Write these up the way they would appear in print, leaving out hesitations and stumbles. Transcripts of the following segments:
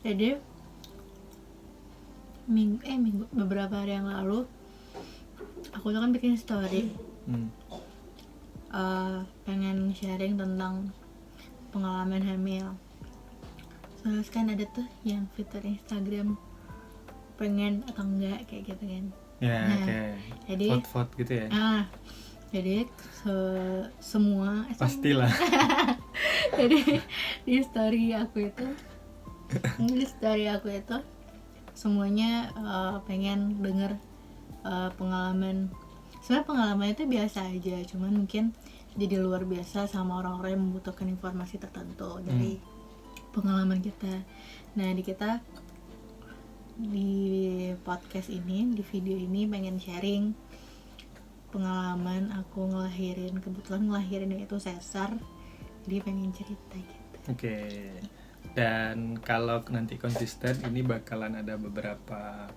Jadi beberapa hari yang lalu aku tuh kan bikin story pengen sharing tentang pengalaman hamil. Terus kan ada tuh yang fitur Instagram pengen atau enggak kayak gitu kan. Ya, Nah, kayak jadi vote gitu ya. Jadi semua Pastilah. jadi di story aku itu semuanya pengen denger pengalaman. Sebenarnya pengalaman itu biasa aja, cuman mungkin jadi luar biasa sama orang-orang yang membutuhkan informasi tertentu dari pengalaman kita. Nah, di podcast ini, di video ini pengen sharing pengalaman aku kebetulan ngelahirin itu sesar, jadi pengen cerita gitu. Oke. Dan kalau nanti konsisten ini bakalan ada beberapa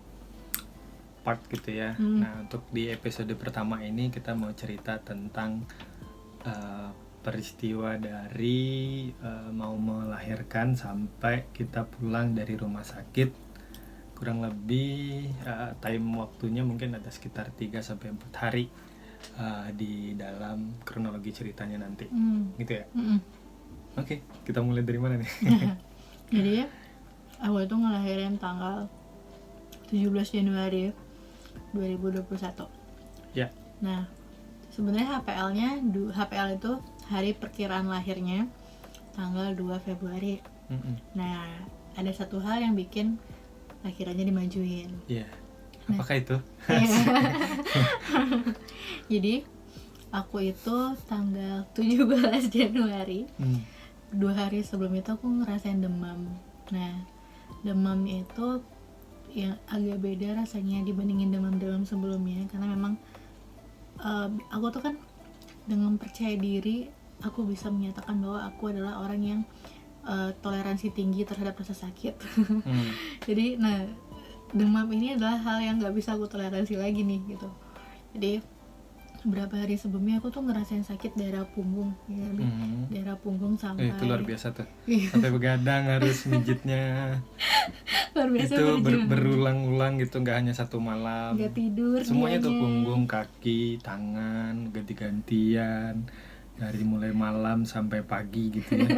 part gitu ya. Nah, untuk di episode pertama ini kita mau cerita tentang peristiwa dari mau melahirkan sampai kita pulang dari rumah sakit. Kurang lebih time waktunya mungkin ada sekitar 3-4 hari di dalam kronologi ceritanya nanti. Gitu ya. Oke, kita mulai dari mana nih? Jadi aku itu ngelahirin tanggal 17 Januari 2021. Ya. Nah, sebenarnya HPL itu hari perkiraan lahirnya tanggal 2 Februari. Nah, ada satu hal yang bikin akhirannya dimajuin. Iya. Apakah itu? Jadi aku itu tanggal 17 Januari 2 hari sebelum itu aku ngerasain demam. Nah, demam itu yang agak beda rasanya dibandingin demam-demam sebelumnya, karena memang aku tuh kan dengan percaya diri aku bisa menyatakan bahwa aku adalah orang yang toleransi tinggi terhadap rasa sakit. Jadi demam ini adalah hal yang nggak bisa aku toleransi lagi nih gitu. Jadi beberapa hari sebelumnya aku tuh ngerasain sakit daerah punggung ya, daerah punggung sampai itu luar biasa tuh. Sampai begadang harus mijitnya. Luar biasa itu berulang-ulang gitu, nggak hanya satu malam, nggak tidur semuanya tuh, dianya. punggung, kaki, tangan, ganti-gantian dari mulai malam sampai pagi gitu ya.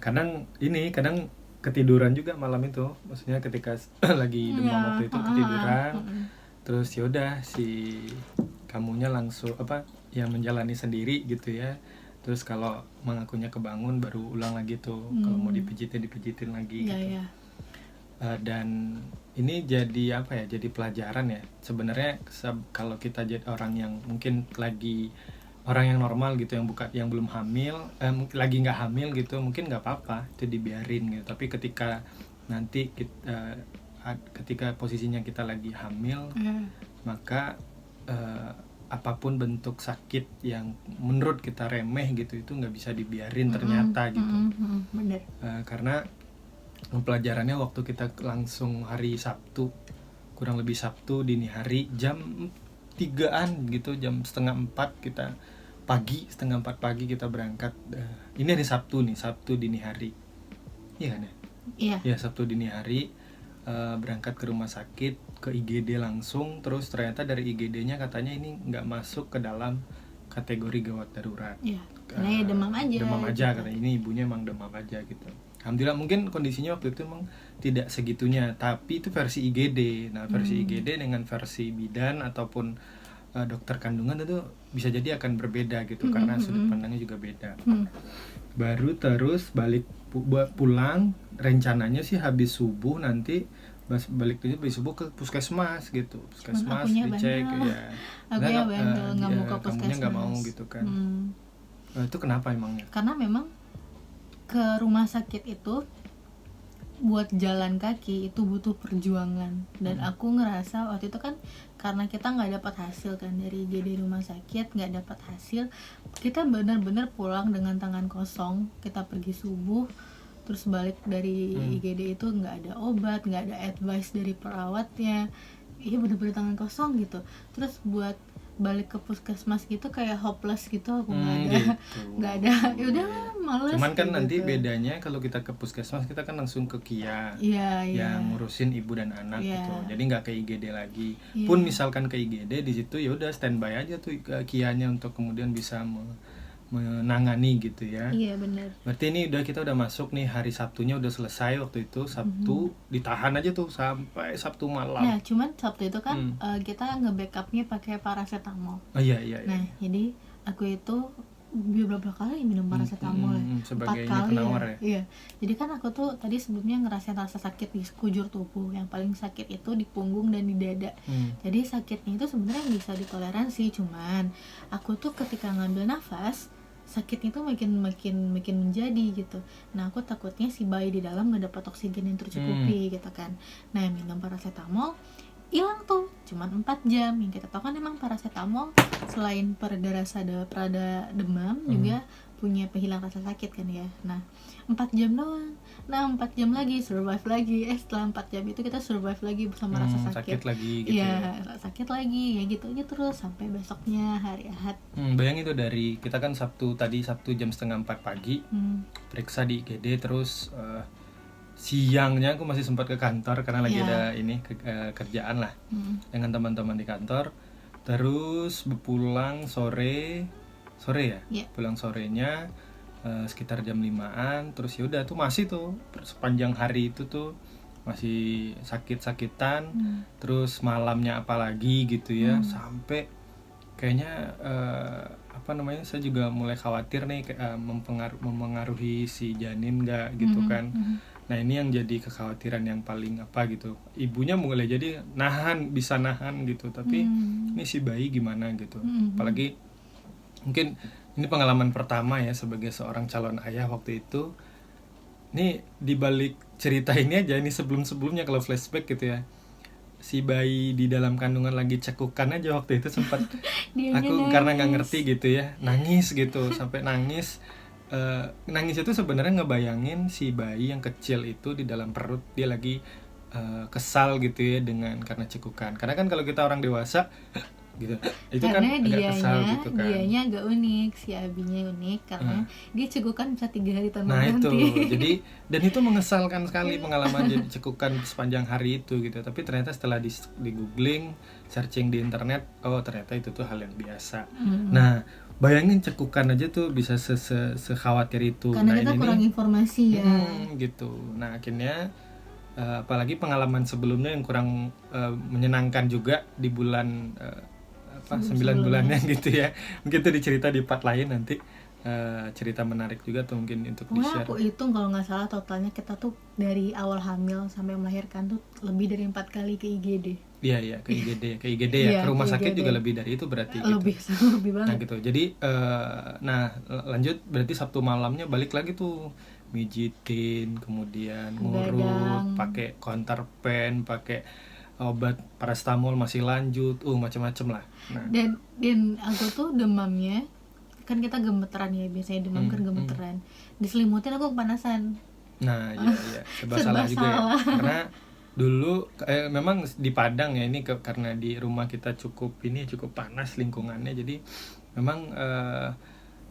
Kadang ketiduran juga malam itu, maksudnya ketika lagi demam waktu itu ketiduran. Terus yaudah si kamunya langsung yang menjalani sendiri gitu ya. Terus kalau mengakunya kebangun baru ulang lagi tuh. Kalau mau dipijitin lagi gitu. Dan ini jadi jadi pelajaran ya sebenarnya. Kalau kita jadi orang yang mungkin lagi orang yang normal gitu, yang belum hamil, lagi nggak hamil gitu, mungkin nggak apa-apa, itu dibiarin gitu. Tapi ketika nanti ketika posisinya kita lagi hamil, maka apapun bentuk sakit yang menurut kita remeh gitu, itu nggak bisa dibiarin ternyata gitu. Bener. Karena pelajarannya waktu kita langsung hari Sabtu, kurang lebih Sabtu dini hari jam 3-an gitu, jam 3:30 kita setengah 4 pagi kita berangkat. Ini hari Sabtu dini hari, iya kan ya? Iya. Ya, Sabtu dini hari berangkat ke rumah sakit, ke IGD langsung. Terus ternyata dari IGD-nya katanya ini nggak masuk ke dalam kategori gawat darurat. Iya. Karena ya demam aja. Gitu. Karena ini ibunya emang demam aja gitu. Alhamdulillah, mungkin kondisinya waktu itu emang tidak segitunya, tapi itu versi IGD. Nah, versi IGD dengan versi bidan ataupun dokter kandungan itu bisa jadi akan berbeda gitu, karena sudut pandangnya juga beda. Baru terus pulang, rencananya sih habis subuh nanti balik subuh ke puskesmas gitu. Puskesmas dicek ya. Akunya bandel, nggak mau ke puskesmas. Kamunya nggak mau gitu kan. Itu kenapa emangnya? Karena memang ke rumah sakit itu buat jalan kaki itu butuh perjuangan, dan aku ngerasa waktu itu kan karena kita nggak dapat hasil kan dari IGD rumah sakit, nggak dapat hasil, kita benar-benar pulang dengan tangan kosong. Kita pergi subuh terus balik dari IGD itu nggak ada obat, nggak ada advice dari perawatnya, benar-benar tangan kosong gitu. Terus buat balik ke puskesmas gitu kayak hopeless gitu, aku nggak ada Gitu. nggak ada, ya udah males. Cuman kan gitu. nanti bedanya kalau kita ke puskesmas kita kan langsung ke KIA Iya, yang ngurusin ibu dan anak Iya. gitu. Jadi nggak ke IGD lagi. Iya. Pun misalkan ke IGD di situ ya udah standby aja tuh ke KIA-nya untuk kemudian bisa menangani gitu ya. Iya benar. Berarti ini kita udah masuk nih, hari Sabtunya udah selesai waktu itu. Sabtu ditahan aja tuh sampai Sabtu malam. Nah, cuman Sabtu itu kan kita nge-backupnya pakai paracetamol. Oh iya. Nah, jadi aku itu beberapa kali minum paracetamol ya. 4 sebagai kali penawar ya. Iya. Jadi kan aku tuh tadi sebelumnya ngerasain rasa sakit di sekujur tubuh. Yang paling sakit itu di punggung dan di dada. Jadi sakitnya itu sebenarnya bisa ditoleransi, cuman aku tuh ketika ngambil nafas sakitnya tuh makin menjadi gitu. Nah, aku takutnya si bayi di dalam nggak dapat oksigen yang tercukupi gitu kan. Nah, minum paracetamol hilang tuh cuman 4 jam. Yang kita tahu kan emang paracetamol selain pereda demam juga punya penghilang rasa sakit kan ya. Nah, 4 jam doang. Nah, 4 jam lagi survive lagi. Setelah 4 jam itu kita survive lagi bersama rasa sakit. Sakit lagi gitu Iya, sakit lagi ya gitu aja terus sampai besoknya hari Ahad. Bayangin tuh dari kita kan Sabtu jam 3:30 pagi periksa di IGD, terus siangnya aku masih sempat ke kantor karena lagi ada ini kerjaan lah dengan teman-teman di kantor. Terus pulang sore ya, pulang sorenya sekitar jam 5-an. Terus ya udah tuh masih tuh sepanjang hari itu tuh masih sakit-sakitan. Terus malamnya apalagi gitu ya, sampai kayaknya saya juga mulai khawatir nih mempengaruhi si janin nggak gitu kan. Nah, ini yang jadi kekhawatiran yang paling gitu. Ibunya mulai jadi bisa nahan gitu, tapi ini si bayi gimana gitu. Apalagi mungkin ini pengalaman pertama ya sebagai seorang calon ayah waktu itu. Ini dibalik cerita ini aja, ini sebelumnya kalau flashback gitu ya, si bayi di dalam kandungan lagi cekukan aja waktu itu sempat aku karena nggak ngerti gitu ya, nangis gitu sampai nangis. Nangis itu sebenarnya ngebayangin si bayi yang kecil itu di dalam perut dia lagi kesal gitu ya karena cekukan. Karena kan kalau kita orang dewasa gitu itu karena kan agak kesal gitu kan. Dianya agak unik, si Abinya unik karena dia cekukan bisa 3 hari tanpa berhenti. Itu jadi dan itu mengesalkan sekali pengalaman jadi cekukan sepanjang hari itu gitu. Tapi ternyata setelah di googling, searching di internet, oh ternyata itu tuh hal yang biasa. Nah, bayangin cekukan aja tuh bisa sekhawatir itu. Karena kita kurang informasi ya. Gitu. Nah, akhirnya apalagi pengalaman sebelumnya yang kurang menyenangkan juga di bulan 9 bulannya gitu ya. Mungkin itu dicerita di part lain nanti. Cerita menarik juga tuh mungkin untuk di-share. Aku hitung kalau nggak salah totalnya kita tuh dari awal hamil sampai melahirkan tuh lebih dari 4 kali ke IGD. Iya, ke IGD ya. Ke rumah sakit juga lebih dari itu berarti gitu. Lebih banget. Nah gitu. Jadi lanjut berarti Sabtu malamnya balik lagi tuh mijitin, kemudian ngurut, pakai counterpen, pakai obat paracetamol masih lanjut, macam-macam lah. Nah. Dan aku tuh demamnya kan kita gemeteran ya, biasanya demam kan gemeteran. Diselimutin aku kepanasan. Nah, iya, serba salah juga ya. Karena dulu memang di Padang ya ini karena di rumah kita cukup panas lingkungannya, jadi memang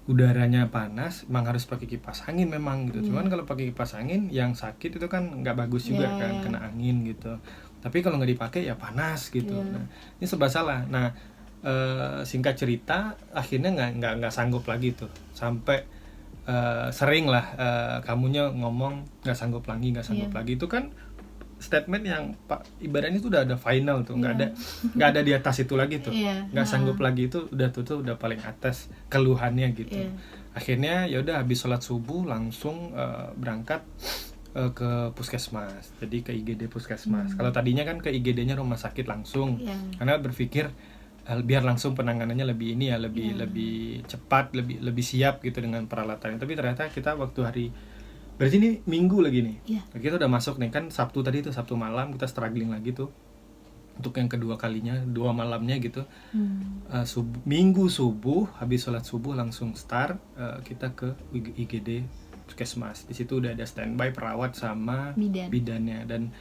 udaranya panas, memang harus pakai kipas angin memang gitu. Cuman kalau pakai kipas angin yang sakit itu kan nggak bagus juga kan, kena angin gitu. Tapi kalau nggak dipakai ya panas gitu. Nah, ini serba salah. Nah, singkat cerita akhirnya nggak sanggup lagi tuh, sampai sering lah kamunya ngomong nggak sanggup lagi itu kan statement yang ibaratnya itu udah ada final tuh, nggak ada di atas itu lagi tuh, nggak sanggup lagi itu udah paling atas keluhannya gitu. Akhirnya ya udah habis sholat subuh langsung berangkat ke puskesmas, jadi ke IGD puskesmas. Kalau tadinya kan ke IGD-nya rumah sakit langsung, karena berpikir biar langsung penanganannya lebih lebih cepat, lebih siap gitu dengan peralatannya. Tapi ternyata kita waktu hari berarti ini Minggu lagi nih. Kita udah masuk nih kan Sabtu tadi tuh, Sabtu malam kita struggling lagi tuh untuk yang kedua kalinya, 2 malamnya gitu. Minggu subuh habis sholat subuh langsung start kita ke IGD puskesmas. Di situ udah ada standby perawat sama bidannya, dan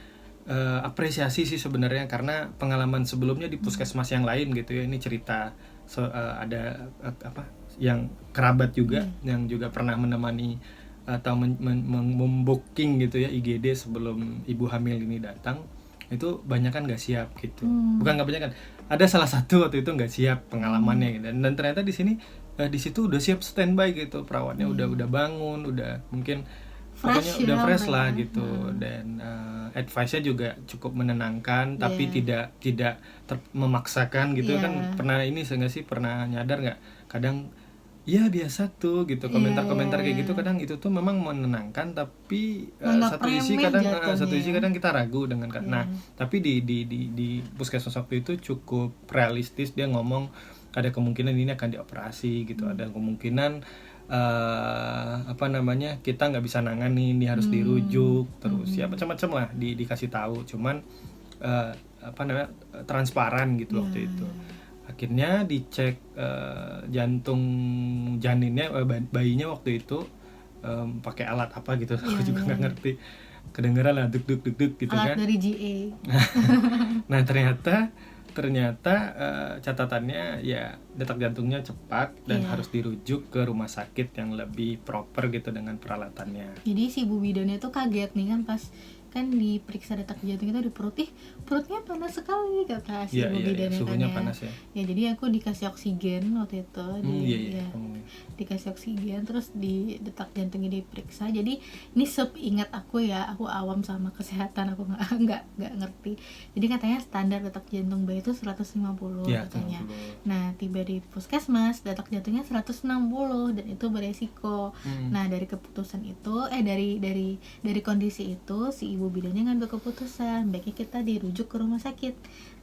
apresiasi sih sebenarnya karena pengalaman sebelumnya di puskesmas yang lain gitu ya, ini cerita ada apa yang kerabat juga yang juga pernah menemani atau membooking gitu ya IGD sebelum ibu hamil ini datang, itu banyak kan nggak siap gitu. Bukan nggak banyak kan, ada salah satu waktu itu nggak siap pengalamannya dan ternyata di sini di situ udah siap standby gitu, perawatnya udah bangun, udah mungkin pokoknya udah fresh lah gitu. Dan advice-nya juga cukup menenangkan tapi tidak memaksakan gitu kan. Pernah ini nggak sih, pernah nyadar nggak kadang ya biasa tuh gitu komentar-komentar kayak gitu, kadang itu tuh memang menenangkan tapi satu sisi kadang kita ragu dengan nah tapi di puskesmas waktu itu cukup realistis, dia ngomong ada kemungkinan ini akan dioperasi gitu, ada kemungkinan apa namanya kita nggak bisa nangani, ini harus dirujuk terus ya macam-macam lah dikasih tahu, cuman apa namanya transparan gitu waktu itu. Akhirnya dicek jantung janinnya, bayinya waktu itu pakai alat apa gitu, aku juga nggak ngerti, kedengeran lah duk gitu alat kan, dari GA. nah ternyata catatannya ya detak jantungnya cepat dan harus dirujuk ke rumah sakit yang lebih proper gitu dengan peralatannya. Jadi si ibu bidannya tuh kaget nih kan pas kan diperiksa detak jantung itu di perut, perutnya panas sekali kata si ibu bidannya suhunya kan panas ya. Ya jadi aku dikasih oksigen waktu itu dikasih oksigen, terus di detak jantungnya diperiksa. Jadi ini ingat aku ya, aku awam sama kesehatan, aku nggak ngerti. Jadi katanya standar detak jantung bayi itu 150 katanya. Nah tiba di puskesmas detak jantungnya 160 dan itu beresiko. Nah dari keputusan itu dari kondisi itu si ibu bidannya ngambil keputusan baiknya kita dirujuk ke rumah sakit.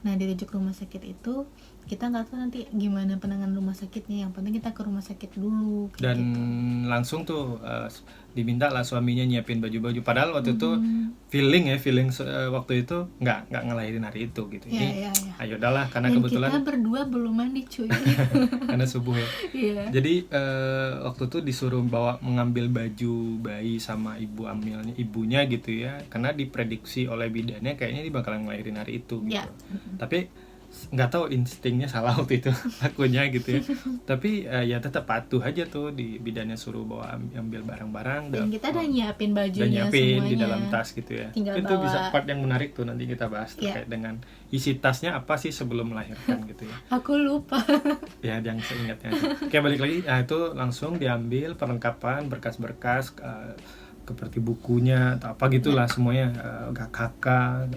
Nah dirujuk ke rumah sakit itu kita nggak tahu nanti gimana penanganan rumah sakitnya, yang penting kita ke rumah sakit dulu dan gitu. Langsung tuh diminta lah suaminya nyiapin baju-baju, padahal waktu itu feeling waktu itu nggak ngelahirin hari itu gitu. Ayo udahlah karena dan kebetulan kita berdua belum mandi cuy. karena subuh ya. Jadi waktu itu disuruh mengambil baju bayi sama ibu hamilnya, ibunya gitu ya, karena diprediksi oleh bidannya kayaknya dia bakalan ngelahirin hari itu gitu. Tapi nggak tahu instingnya salah waktu itu akunya gitu ya. Tapi ya tetap patuh aja tuh, di bidannya suruh ambil barang-barang dan kita udah nyiapin bajunya semuanya di semuanya dalam tas gitu ya. Tinggal itu bawa. Bisa part yang menarik tuh, nanti kita bahas terkait dengan isi tasnya apa sih sebelum melahirkan gitu ya. Aku lupa. Ya yang seingatnya. Oke, balik lagi. Nah itu langsung diambil perlengkapan, berkas-berkas seperti bukunya atau apa gitulah semuanya, KK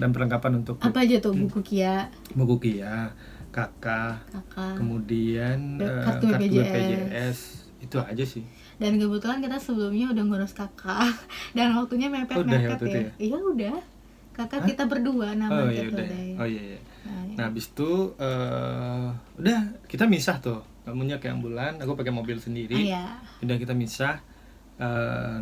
dan perlengkapan untuk apa aja tuh buku KIA, KK, kemudian kartu BPJS, itu aja sih. Dan kebetulan kita sebelumnya udah ngurus KK dan waktunya mepet-mepet ya. Iya udah. KK kita berdua namanya tuh. Nah habis itu udah kita misah tuh, kamunya ke ambulan, aku pakai mobil sendiri. Udah kita misah,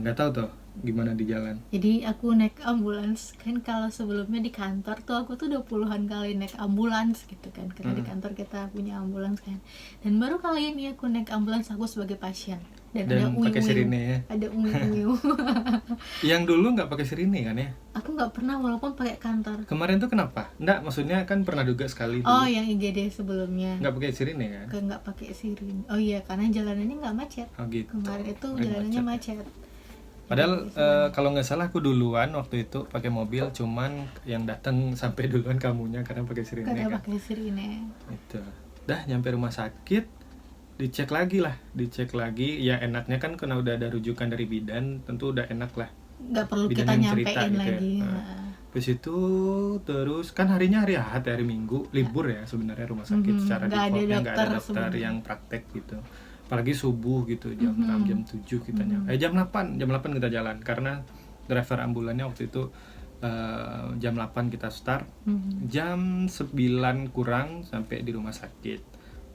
nggak tahu tuh gimana di jalan. Jadi aku naik ambulans kan, kalau sebelumnya di kantor tuh aku tuh udah puluhan kali naik ambulans gitu kan, karena di kantor kita punya ambulans kan. Dan baru kali ini aku naik ambulans aku sebagai pasien dan ada pakai sirine ya. Ada ungu. Yang dulu nggak pakai sirine kan ya? Aku nggak pernah walaupun pakai kantor. Kemarin tuh kenapa? Nggak, maksudnya kan pernah juga sekali dulu. Oh yang IGD sebelumnya. Nggak pakai sirine kan? Nggak pakai sirine. Oh iya karena jalanannya nggak macet. Oh gitu. Kemarin itu jalannya macet. Padahal kalau nggak salah aku duluan waktu itu pakai mobil, cuman yang datang sampai duluan kamunya karena pakai sirine. Karena pakai sirine. Itu. Dah nyampe rumah sakit, dicek lagi. Ya enaknya kan karena udah ada rujukan dari bidan, tentu udah enak lah. Nggak perlu kita nyampein lagi. Gitu ya. Terus itu terus kan harinya hari Ahad, hari Minggu libur ya sebenarnya rumah sakit, secara defaultnya nggak ada dokter yang praktek gitu. Apalagi subuh gitu, jam 6, jam 7 kita nyampe. Jam 8 kita jalan karena driver ambulannya waktu itu jam 8 kita start. Jam 9 kurang sampai di rumah sakit.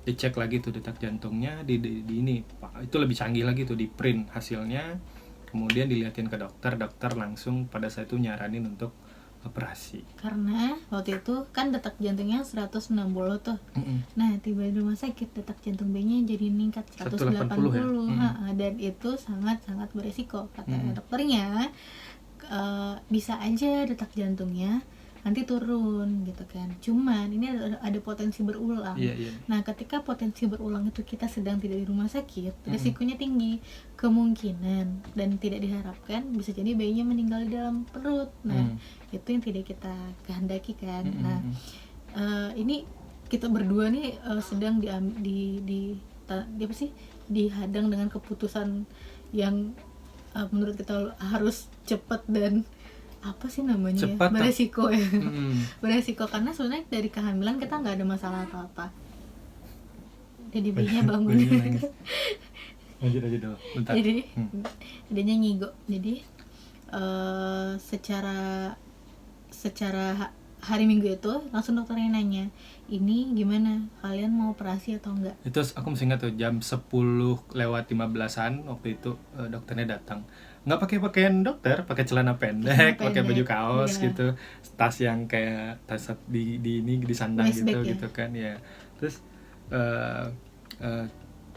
Dicek lagi tuh detak jantungnya di ini. Itu lebih canggih lagi tuh, di print hasilnya. Kemudian dilihatin ke dokter langsung pada saat itu nyaranin untuk operasi. Karena waktu itu kan detak jantungnya 160 tuh. Nah, tiba di rumah sakit detak jantung bayinya jadi meningkat 180 ya? Dan itu sangat-sangat beresiko kata dokternya. Bisa aja detak jantungnya nanti turun gitu kan. Cuman ini ada potensi berulang. Nah ketika potensi berulang itu kita sedang tidak di rumah sakit, risikonya tinggi, kemungkinan dan tidak diharapkan bisa jadi bayinya meninggal di dalam perut. Nah itu yang tidak kita kehendaki kan. Nah ini kita berdua nih sedang apa sih, dihadang dengan keputusan yang menurut kita harus cepat dan apa sih namanya ya, beresiko ya. Beresiko karena sebenarnya dari kehamilan kita nggak ada masalah apa-apa. Jadi bayinya bangun. Lanjut aja dulu. Bentar. Jadi adanya ngigo. Jadi secara hari Minggu itu langsung dokternya nanya, ini gimana, kalian mau operasi atau enggak? Itu aku masih ingat tuh jam 10:15-an waktu itu dokternya datang. Nggak pakai pakaian dokter, pakai celana pendek, pakai baju kaos gitu, tas yang kayak tas di sandang gitu kan ya. Terus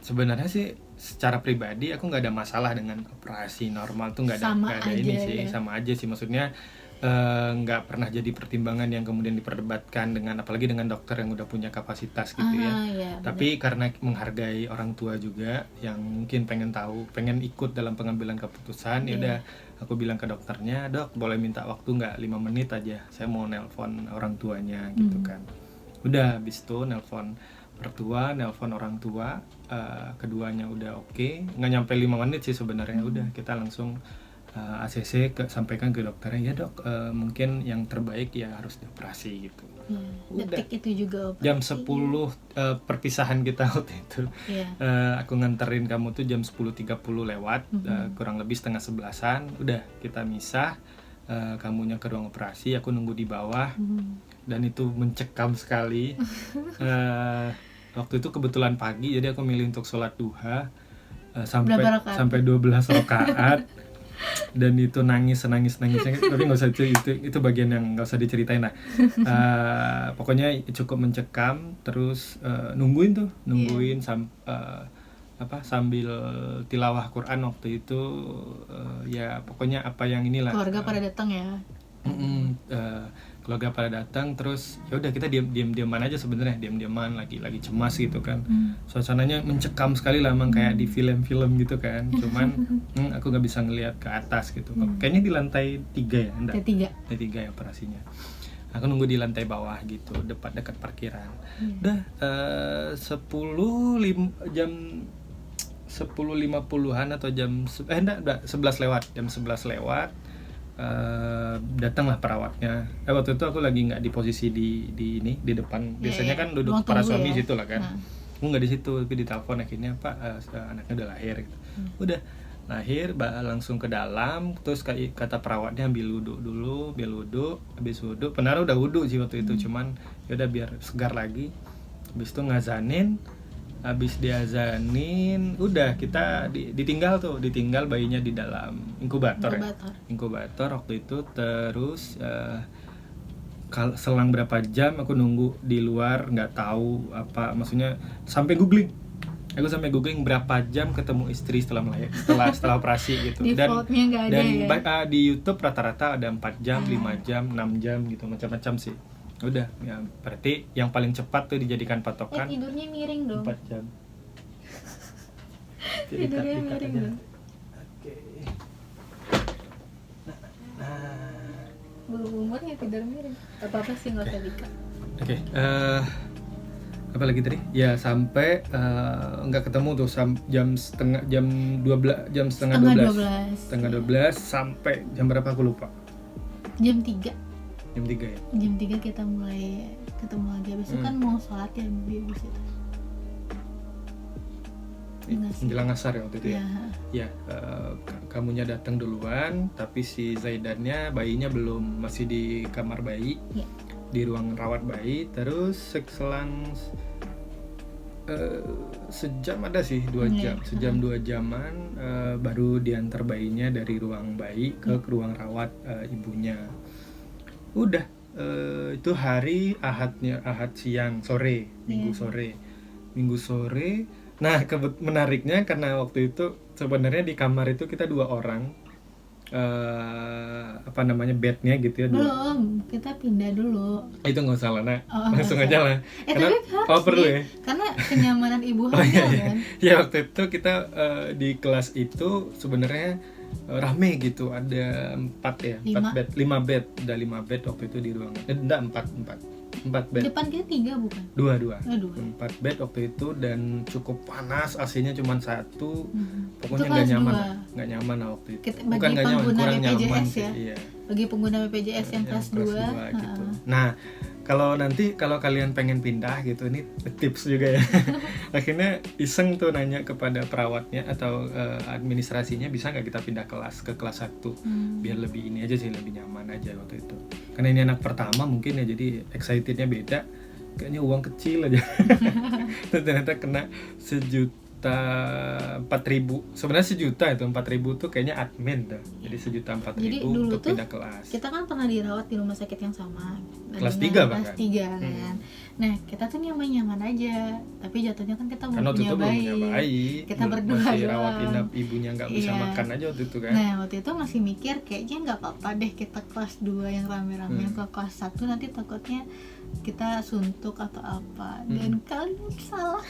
sebenarnya sih secara pribadi aku nggak ada masalah dengan operasi normal tuh, nggak ada ini sih, sama aja sih, maksudnya nggak pernah jadi pertimbangan yang kemudian diperdebatkan dengan, apalagi dengan dokter yang udah punya kapasitas gitu ya. Tapi karena menghargai orang tua juga yang mungkin pengen ikut dalam pengambilan keputusan, ya udah aku bilang ke dokternya, dok boleh minta waktu nggak 5 menit aja, saya mau nelpon orang tuanya gitu kan. Udah habis itu nelpon mertua, nelpon orang tua, keduanya udah oke, nggak nyampe 5 menit sih sebenarnya. Udah kita langsung ACC sampaikan ke dokternya, ya dok mungkin yang terbaik ya harus dioperasi gitu. Detik itu juga operasi. Jam 10 perpisahan kita waktu itu. Aku nganterin kamu tuh jam 10:30 lewat, kurang lebih 10:30-an. Udah kita misah, kamunya ke ruang operasi, aku nunggu di bawah. Dan itu mencekam sekali. Waktu itu kebetulan pagi, jadi aku milih untuk sholat duha sampai 12 rakaat. Dan itu nangisnya, tapi nggak usah itu bagian yang nggak usah diceritain lah. Pokoknya cukup mencekam. Terus nungguin sambil tilawah Quran waktu itu, ya pokoknya apa yang inilah, keluarga pada datang ya. Keluarga pada datang, terus ya udah kita diam-diaman aja sebenarnya, diam-diaman lagi cemas gitu kan. Suasananya mencekam sekali lah, emang kayak di film-film gitu kan. Cuman aku nggak bisa ngelihat ke atas gitu. Kayaknya di lantai 3 ya, enggak? Lantai 3 ya operasinya. Aku nunggu di lantai bawah gitu, dekat parkiran. Udah jam 10:50-an atau jam 11 lewat, jam 11 lewat. Datanglah perawatnya. Waktu itu aku lagi nggak di posisi di depan. Biasanya kan duduk para suami situ lah kan. Aku nggak di situ, tapi ditelepon akhirnya, Pak anaknya udah lahir gitu. Udah lahir, langsung ke dalam. Terus kata perawatnya ambil wudhu, habis wudhu. Benar udah wudhu sih waktu itu, cuman ya udah biar segar lagi. Habis itu ngazanin. Habis diazanin, udah kita ditinggal bayinya di dalam inkubator. Waktu itu. Terus selang berapa jam aku nunggu di luar, nggak tahu apa, maksudnya sampai googling berapa jam ketemu istri setelah operasi gitu. Dan di YouTube rata-rata ada 4 jam, 5 jam, 6 jam gitu, macam-macam sih. Udah ya, berarti yang paling cepat tuh dijadikan patokan. Tidurnya miring dong. 4 jam. Tidurnya miring dong. Oke. Belum umurnya tidur miring. Apa sih, nggak usah dikat. Oke. Apa lagi tadi? Ya sampai nggak ketemu tuh jam 12 sampai jam berapa aku lupa. Jam 3 ya? Jam 3 kita mulai ketemu lagi. Habis itu kan mau sholat ya habis itu. Menjelang asar ya waktu itu ya. Kamunya datang duluan, tapi si Zaidannya, bayinya belum, masih di kamar bayi, di ruang rawat bayi. Terus selang sejam ada sih, 2 jam, sejam 2 jaman baru diantar bayinya dari ruang bayi ke ruang rawat ibunya. Udah itu hari Ahad siang, sore, Minggu sore. Nah menariknya karena waktu itu sebenarnya di kamar itu kita 2 orang, apa namanya bednya gitu ya. Belum, kita pindah dulu. Itu nggak usah lah, Nak. Oh, Langsung nggak aja usah. lah. Tapi harus perlu nih, ya. karena kenyamanan ibu Oh hamil iya, iya. kan. Ya waktu itu kita di kelas itu sebenarnya rame gitu, ada 5 bed, ada 5 bed waktu itu di ruangan. Enggak, 4 bed. Depan kita 3 bukan? 2. Oh, 2. 4 bed waktu itu dan cukup panas, AC-nya cuma 1. Pokoknya Itu nggak kelas nyaman, 2. nggak nyaman lah waktu itu. Bagi Bukan nggak nyaman, pengguna kurang BPJS nyaman ya. sih. Iya. Bagi pengguna BPJS yang kelas 2 gitu. Nah, kalau kalian pengen pindah gitu, ini tips juga ya. Akhirnya iseng tuh nanya kepada perawatnya atau administrasinya, bisa nggak kita pindah kelas ke kelas 1 biar lebih ini aja sih, lebih nyaman aja waktu itu. Karena ini anak pertama mungkin ya, jadi excitednya beda. Kayaknya uang kecil aja. Ternyata kena 1.400.000. Sebenarnya 1.000.000 itu, 4.000 tuh kayaknya admin tuh. Jadi 1.400.000 Jadi dulu untuk tuh pindah kelas. kita kan pernah dirawat di rumah sakit yang sama. Kelas 3 bahkan. Kelas 3 kan. Nah, kita tuh nyaman-nyaman aja. Tapi jatuhnya kan kita Karena waktu punya itu belum punya bayi. Kita berdua masih doang. rawat inap, ibunya nggak bisa Iya. makan aja waktu itu kan. Nah, waktu itu masih mikir kayaknya nggak apa-apa deh kita kelas 2 yang rame-rame, ke kelas 1 nanti takutnya kita suntuk atau apa. Dan kalian salah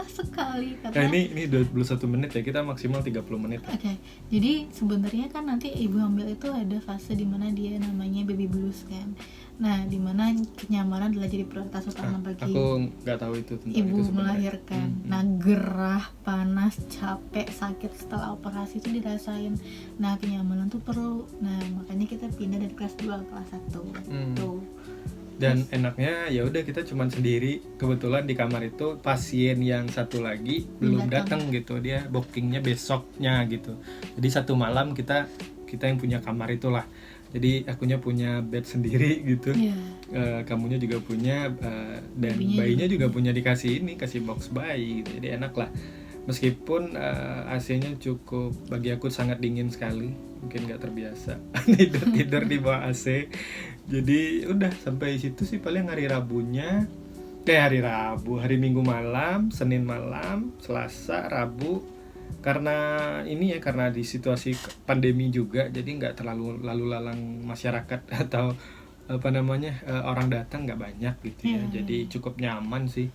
sekali Nah, karena ini 21 menit ya, kita maksimal 30 menit. Oke, jadi sebenarnya kan nanti ibu hamil itu ada fase dimana dia namanya baby blues kan. Nah, dimana kenyamanan adalah jadi prioritas utama bagi Aku nggak tahu itu tentang ibu itu sebenarnya. melahirkan. Nah, gerah, panas, capek, sakit setelah operasi itu dirasain. Nah, kenyamanan tuh perlu. Nah, makanya kita pindah dari kelas 2 ke kelas 1. Tuh. Dan enaknya ya udah kita cuman sendiri. Kebetulan di kamar itu pasien yang satu lagi belum datang gitu, dia bookingnya besoknya gitu. Jadi 1 malam kita yang punya kamar itulah. Jadi akunya punya bed sendiri gitu. Kamunya juga punya dan bayinya juga punya kasih box bayi gitu. Jadi enak lah. Meskipun AC-nya cukup, bagi aku sangat dingin sekali, mungkin nggak terbiasa tidur di bawah AC. Jadi udah sampai situ sih paling hari Minggu malam, Senin malam, Selasa, Rabu. Karena di situasi pandemi juga, jadi nggak terlalu lalu lalang masyarakat atau orang datang nggak banyak gitu ya. Jadi cukup nyaman sih.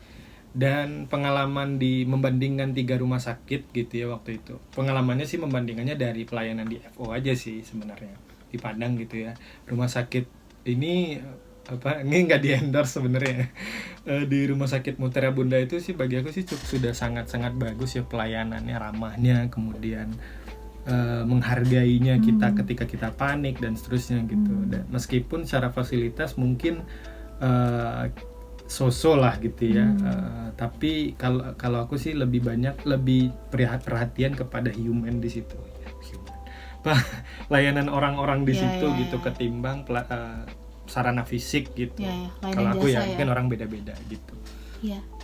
Dan pengalaman membandingkan 3 rumah sakit gitu ya waktu itu. Pengalamannya sih membandingannya dari pelayanan di FO aja sih sebenarnya, di Padang gitu ya. Rumah sakit ini nggak di endorse sebenarnya. Di Rumah Sakit Mutiara Bunda itu sih bagi aku sih sudah sangat-sangat bagus ya pelayanannya, ramahnya, kemudian menghargainya kita ketika kita panik dan seterusnya gitu. Dan meskipun secara fasilitas mungkin so-so lah gitu ya, tapi kalau aku sih lebih perhatian kepada human di situ, layanan orang-orang di situ gitu. Ketimbang sarana fisik gitu. Kalau aku ya mungkin orang beda-beda gitu.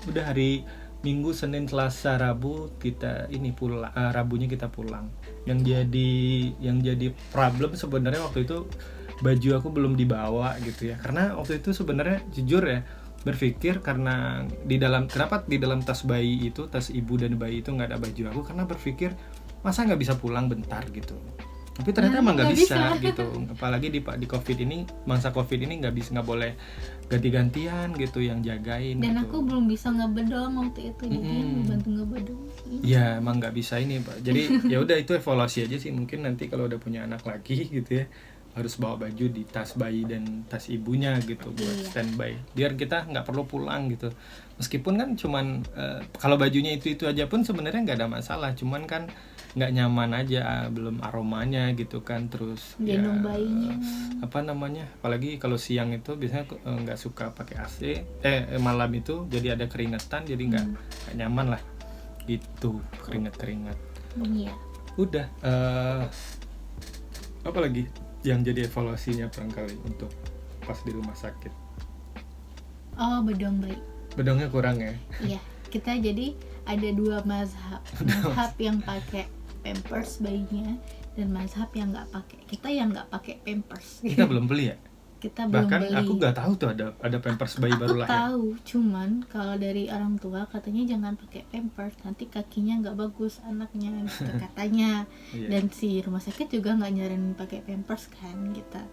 Udah hari Minggu, Senin, Selasa, Rabu kita pulang, Rabunya kita pulang. Yang jadi problem sebenarnya waktu itu baju aku belum dibawa gitu ya, karena waktu itu sebenarnya jujur ya berpikir karena kenapa di dalam tas bayi itu, tas ibu dan bayi itu nggak ada baju aku, karena berpikir masa nggak bisa pulang bentar gitu. Tapi ternyata emang nggak bisa gitu, apalagi di COVID ini, masa COVID ini nggak boleh ganti-gantian gitu yang jagain. Dan gitu. aku belum bisa ngebedong waktu itu, jadi bantu ngebedong. Ya emang nggak bisa ini Pak. Jadi ya udah itu evaluasi aja sih, mungkin nanti kalau udah punya anak lagi gitu ya, harus bawa baju di tas bayi dan tas ibunya gitu buat standby, biar kita nggak perlu pulang gitu. Meskipun kan cuman kalau bajunya itu aja pun sebenarnya nggak ada masalah, cuman kan nggak nyaman aja, belum aromanya gitu kan. Terus gendong bayinya, apalagi kalau siang itu biasanya nggak suka pakai AC, malam itu jadi ada keringetan, jadi nggak nyaman lah gitu, keringat. Udah apa lagi yang jadi evaluasinya barangkali untuk pas di rumah sakit? Bedong bayi. Bedongnya kurang ya? Iya, kita jadi ada 2 mazhab yang pakai pampers bayinya, dan mazhab yang nggak pakai. Kita yang nggak pakai pampers. Kita belum beli ya? kita belum Bahkan beli. aku nggak tahu tuh ada pampers bayi baru Aku lahir. tahu, cuman kalau dari orang tua katanya jangan pakai pampers, nanti kakinya nggak bagus anaknya gitu katanya. Iya. Dan si rumah sakit juga nggak nyaranin pakai pampers kan kita.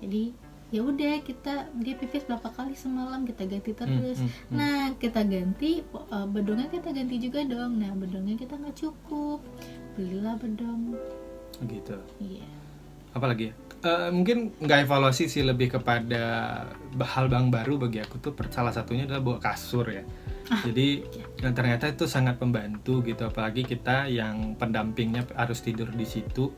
Jadi ya udah, dia pipis berapa kali semalam kita ganti terus. Nah kita ganti bedongnya, kita ganti juga dong. Nah bedongnya kita nggak cukup, belilah bedong. Gitu. Iya. Apalagi ya? Mungkin nggak evaluasi sih, lebih kepada hal bang baru bagi aku tuh. Salah satunya adalah bawa kasur ya. Jadi ternyata itu sangat membantu gitu, apalagi kita yang pendampingnya harus tidur di situ.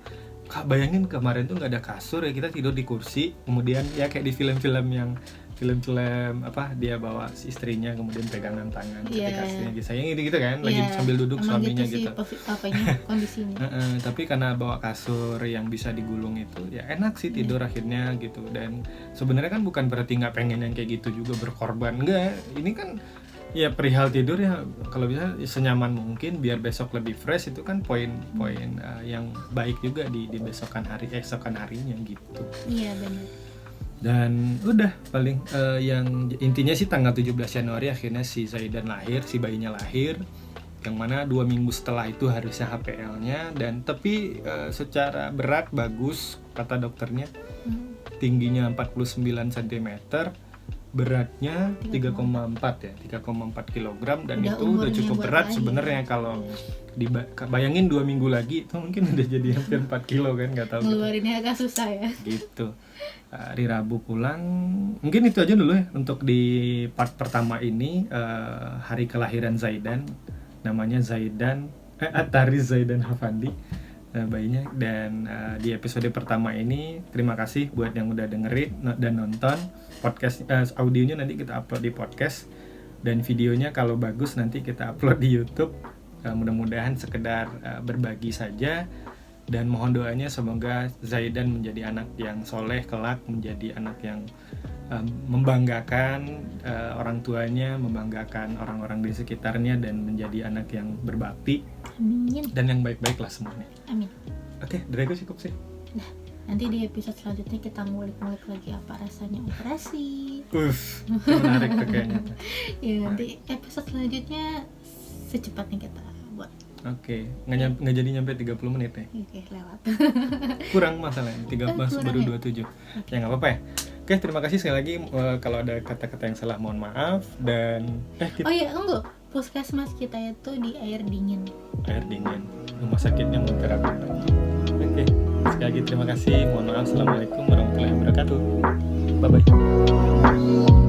Bayangin kemarin tuh nggak ada kasur ya, kita tidur di kursi, kemudian ya kayak di film-film apa, dia bawa si istrinya kemudian pegangan tangan ketika istrinya gitu, sayang gitu kan, lagi sambil duduk suaminya gitu. Kondisinya. Tapi karena bawa kasur yang bisa digulung itu ya enak sih tidur akhirnya gitu. Dan sebenarnya kan bukan berarti nggak pengen yang kayak gitu juga berkorban, enggak. Ini kan ya perihal tidur ya, kalau bisa senyaman mungkin biar besok lebih fresh. Itu kan poin-poin yang baik juga di esokan harinya gitu. Iya benar. Dan udah paling yang intinya sih tanggal 17 Januari akhirnya si Zaidan lahir, si bayinya lahir, yang mana 2 minggu setelah itu harusnya HPL-nya. Dan tapi secara berat bagus kata dokternya, tingginya 49 cm, beratnya 3,4 ya, 3,4 kg, dan Udah itu udah cukup berat lahir. sebenarnya. Kalau bayangin 2 minggu lagi itu mungkin udah jadi hampir 4 kilo kan, nggak tahu gitu. Ngeluarinnya agak susah ya. Gitu. Hari Rabu pulang. Mungkin itu aja dulu ya untuk di part pertama ini, hari kelahiran Zaidan. Namanya Zaidan Ataris Zaidan Hafandi, bayinya. Dan di episode pertama ini terima kasih buat yang udah dengerin dan nonton podcast. Audionya nanti kita upload di podcast, dan videonya kalau bagus nanti kita upload di YouTube. Mudah-mudahan sekedar berbagi saja. Dan mohon doanya semoga Zaidan menjadi anak yang soleh kelak, menjadi anak yang membanggakan orang tuanya, membanggakan orang-orang di sekitarnya, dan menjadi anak yang berbakti. Amin. Dan yang baik-baik lah semuanya. Amin. Oke, dari gue cukup sih. Nah, nanti di episode selanjutnya kita ngulik-ngulik lagi apa rasanya operasi. Menarik tuh kayaknya. Ya nanti episode selanjutnya secepatnya kita buat. Oke, nggak jadi nyampe 30 menit ya. Oke, lewat. Kurang masalahnya, 3 masuk baru 27. Ya nggak apa-apa ya. Oke, terima kasih sekali lagi. Kalau ada kata-kata yang salah mohon maaf. Dan Oh iya, enggak. Puskesmas kita itu di air dingin. Air dingin. Rumah sakitnya Muntara Bintang. Oke, sekali lagi terima kasih. Mohon maaf. Assalamualaikum warahmatullahi wabarakatuh. Bye-bye.